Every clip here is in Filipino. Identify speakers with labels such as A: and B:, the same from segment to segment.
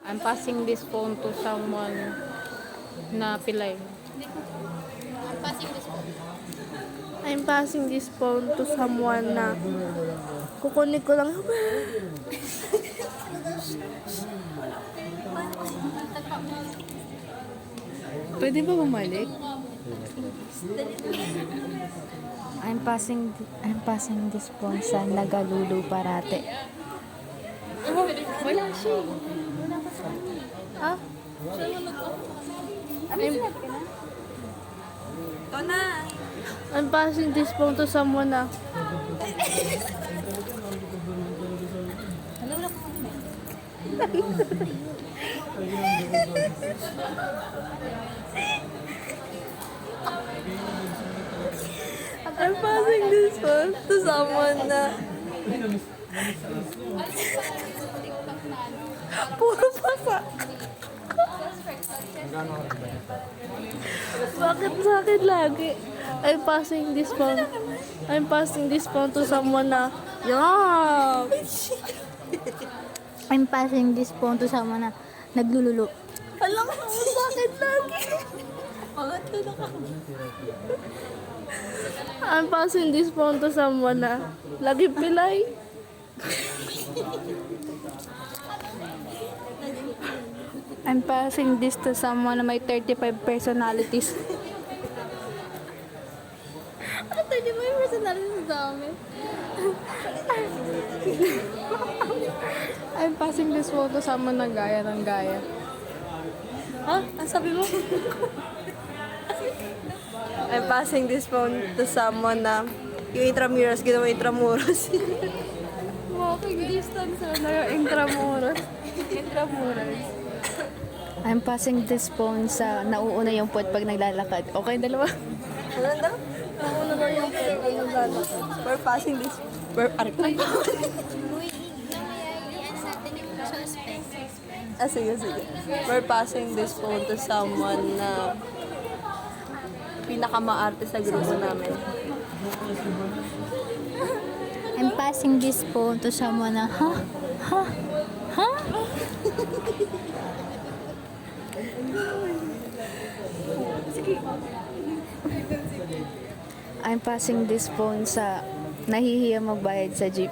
A: I'm passing this phone to someone na pilay.
B: I'm passing this phone.
C: I'm passing this phone to someone na kukunin ko lang. Pwede ba bumalik?
D: I'm passing this phone sa nagalulu parate.
C: Wala siya. Ha?
B: Ito na.
C: I'm passing this phone to someone na
B: Nalulak ko kami.
C: I'm passing this phone to someone na puro pasa. Bakit sa akin lagi? I'm passing this phone to someone na yeah.
D: I'm passing this phone to someone na naglululu.
C: Alam mo, bakit lagi?
B: Pangatlo na kami.
C: I'm passing this phone to someone na lagi pilay.
D: I'm passing this to someone na may 35 personalities.
C: Ate, di ba yung personality sa amin?
A: I'm passing this phone to someone na gaya ng gaya.
C: Ha? Ang sabi mo? I'm passing this phone to someone na yung intramuros, ginawa intramuros.
A: Walking distance na yung intramuros. Intramuros.
D: I'm passing this phone sa nauuna yung pot pag naglalakad. Okay, dalawa.
C: Ano daw? Nauna daw yung we're passing this...
A: Ay,
B: Uy, namaya i-ans natin yung suspect.
C: sige. We're passing this phone to someone na pinakamaarte sa grupo namin.
D: I'm passing this phone to someone na I'm passing this phone sa nahihiya magbayad sa jeep.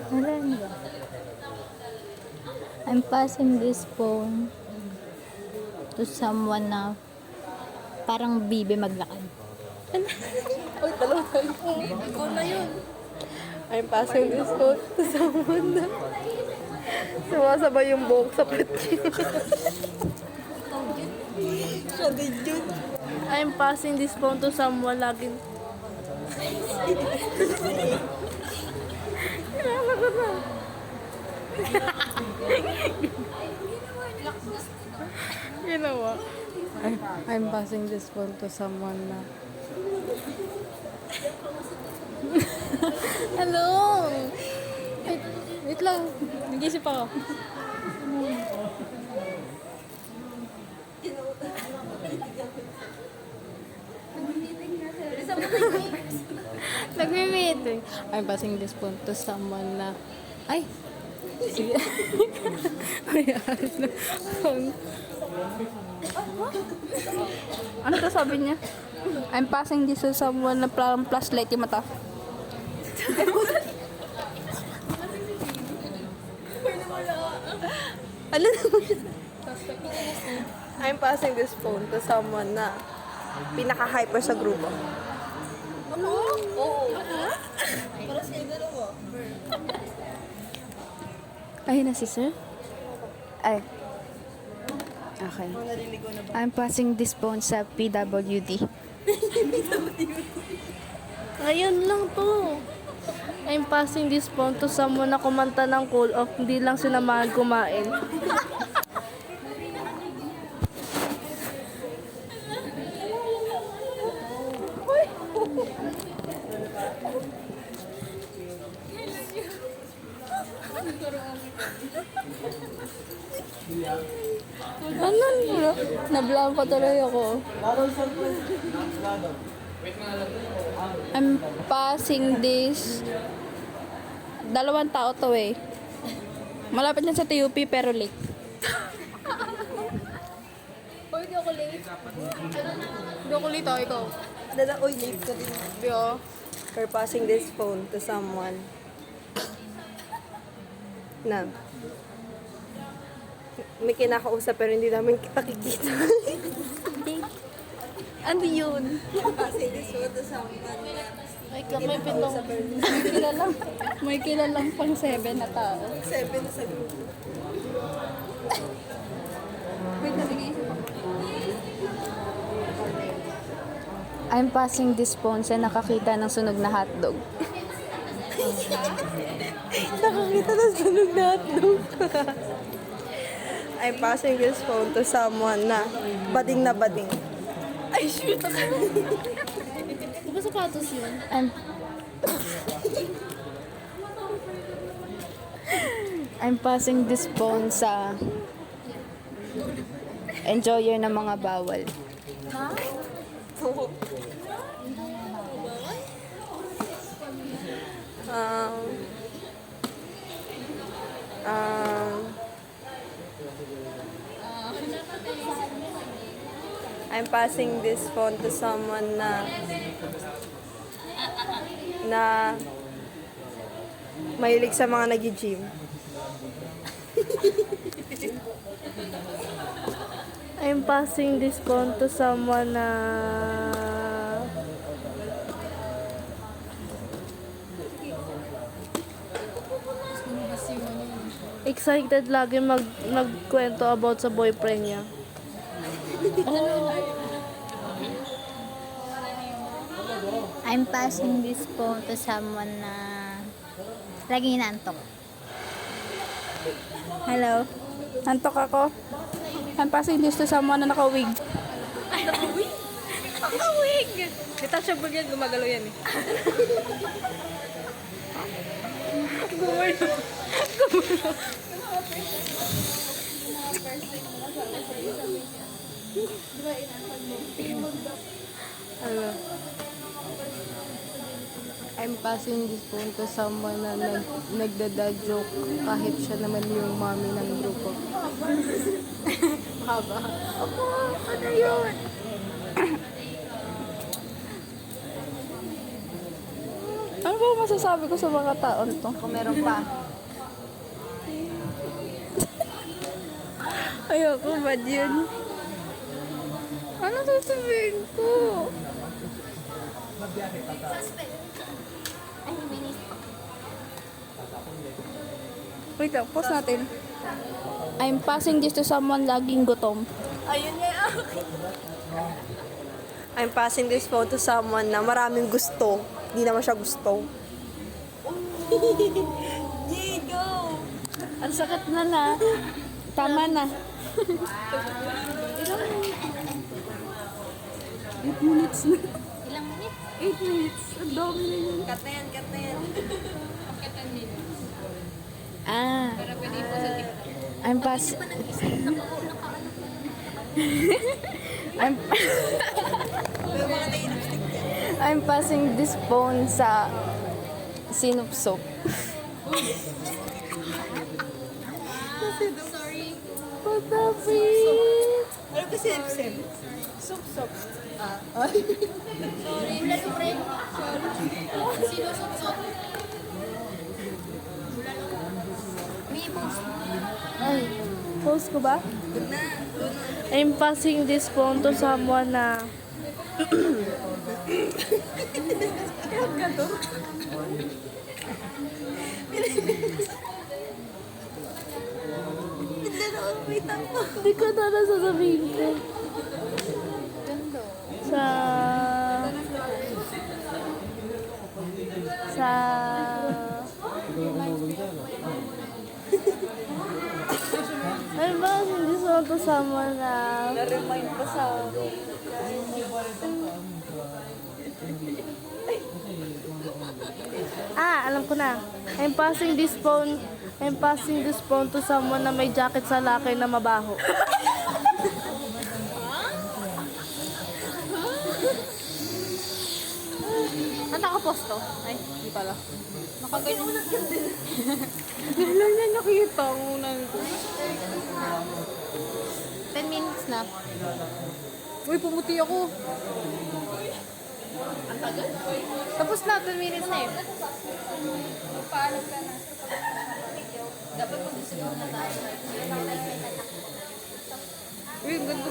D: Wala na. I'm passing this phone to someone na parang bibe maglakad.
C: Uy, dalawa tayo. Ikaw na yun. I'm passing this phone to someone na sumasabay yung buhok sa pet niya. Siya din yun. I'm passing this phone to someone laging... Kailangan ko na.
A: ginawa. I'm passing this phone to someone na. Hello! Wait lang. Nag-isip ako. Nagme-meeting. I'm passing this phone to someone na... Ay! Sige. Ay, ayos na.
C: Ano to sabi niya? I'm passing this to someone na parang flashlight yung mata. Ano naman yun? I'm passing this phone to someone na pinaka-hyper sa grupo.
B: Ano? Oo. Para sa dalawa.
D: Ayun na si sir? Ay. Okay. I'm passing this phone sa PWD.
C: Ayun lang to. I'm passing this phone to someone na kumanta ng Cool Off, hindi lang sinamahan kumain. Ano? Nablang pa tuloy ako. I'm passing this. Dalawang tao to eh.
D: Malapit lang sa TUP pero late.
A: Hoy, di ako late. Di ako late, oh, ikaw.
C: Oy, late ka din.
A: Yo.
C: We're passing this phone to someone na may kinakausap pero hindi namin nakikita. Ano yun? Passing this phone to someone na
A: May pitong. May kilalang pang 7 na tao.
C: 7 sa group.
A: Wait, nag-iisip ako.
D: I'm passing this phone sa nakakita ng sunog na hotdog.
C: Nakakita na sunog na hotdog. I'm passing this phone to someone na bading na bading.
A: Ay, shoot! Di ba sapatos yun?
D: I'm passing this phone sa enjoyer ng mga bawal.
C: I'm passing this phone to someone na mahilig sa mga nag-gym. I'm passing this phone to someone na excited lagi magkwento about sa boyfriend niya.
B: I'm passing this phone to someone na laging inaantok.
D: Hello? Antok ako. I'm passing this to someone na naka-wig.
A: Nakawig! Detachable yan, gumagalaw yan eh. I'm passing this phone to someone na nagdada joke kahit siya naman yung mommy ng grupo. Haba.
D: Ano yun? Ano ba masasabi ko sa mga taon to?
C: Kung meron pa.
D: Ayoko, bad yun. Ano sasabihin ko? Wait lang, pause natin. I'm passing this to someone laging gutom.
C: Ayun nga. I'm passing this phone to someone na maraming gusto. Hindi naman siya gusto. Yay, go!
D: Ang sakit na. Tama na. 8 minutes na.
B: Ilang minutes?
D: 8 minutes. Ang dami na yun.
C: Katen.
D: Ah. I'm pass... I'm passing this phone sa sinupsop.
B: Sorry.
D: Patapit!
C: Ano ba sip-sip?
B: Sorry, lalo friend. Sino suksok? May post.
C: Ay, post ko ba? I'm passing this phone to someone na hindi ko na nasasabihin ko. Sa ay ba, hindi sa to someone na na-remind pa sa alam ko na. I'm passing this phone to someone na may jacket sa laki na mabaho.
A: Saan nakaposto? Ay, hindi pala. Nakaganyan. Kailan niya nakita ang unang ko? 10 minutes na. Uy, pumuti ako. Ang tagal? Tapos na, 10 minutes na eh. Paalam ka na. Dapat mag-isigaw na tayo. Uy, ganda.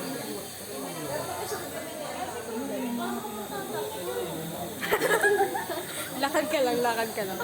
A: Lakad ka lang, lakad ka lang.